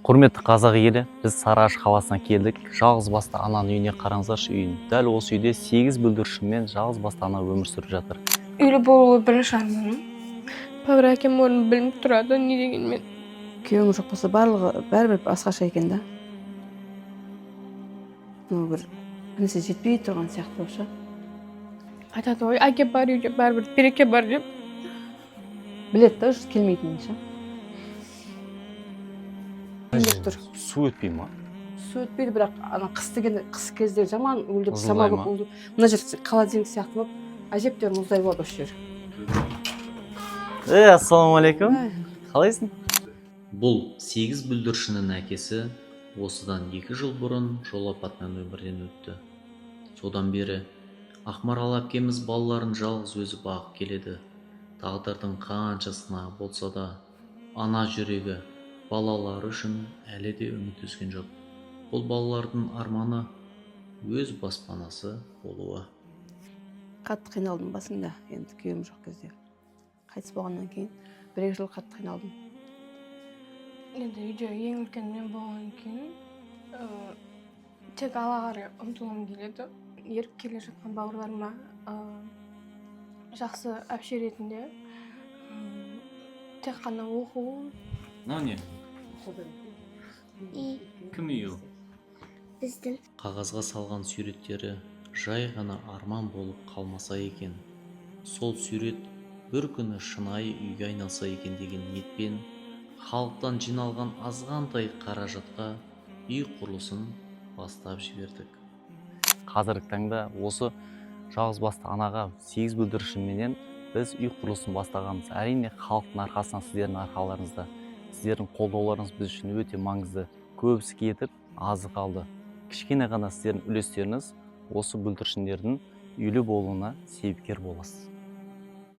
Құрметті қазақ елі, біз Сарыағаш қаласынан келдік. Жалғыз басты ананың үйіне қараңыздаршы, үйін. Дәл осы үйде 8 бүлдіршінмен жалғыз басты ана өмір сүріп жатыр. Үйлі болуы бірінші арманым. Пәуір әкем орын білмей тұрады, не дегенмен. Күйеуің жоқ болса барлығы бәрібір басқаша екен да. Бір нәрсе жетпей тұрған сияқты болса. Айтады ғой, әке бар үйде, бәрібір береке бар деп. Біледі да, келмейтінін ше. Су өтпей ма? Су өтпейді, бірақ қыс кезде жаман өлдіп, Мұздалай ма? Мына жер холодильник сияқты болып, әжептәуір мұздай болады осы жер. Ассалаумағалейкум. Қалайсың? Бұл 8 бүлдіршіннің әкесі осыдан 2 жыл бұрын жол апатынан өмірден өтті. Содан бері Ақмарал әпкеміз балаларын жалғыз өзі бағып келеді. Тағдырдың қанша сынағы болса да, ана жүрегі балалары үшін әлі де үміт үзген жоқ. Бұл балалардың арманы өз баспанасы болуы. Қатты қиналдым басында, енді күйеуім жоқ кезде. Қайтыс болғаннан кейін 1-2 жыл қатты қиналдым. Енді үйде ең үлкен мен болғаннан кейін тек алға қарай ұмтылғым келеді. Еріп келе жатқан бауырларыма жақсы әпше ретінде тек қана оқу. Не? Кім үй ол? Біздің. Қағазға салған суреттері жай ғана арман болып қалмаса екен. Сол сурет бір күні шынайы үйге айналса екен деген ниетпен халықтан жиналған азғантай қаражатқа үй құрылысын бастап жібердік. Қазіргі таңда осы жалғыз басты анаға 8 бүлдіршінменен біз үй құрылысын бастағанбыз. Әрине халықтың арқасынан, сіздердің арқаларыңызда, сіздердің қолдауларыңыз біз үшін өте маңызды. Көбісі кетіп, азы қалды. Кішкене ғана сіздердің үлестеріңіз осы бүлдіршіндердің үйлі болуына себепкер боласыз.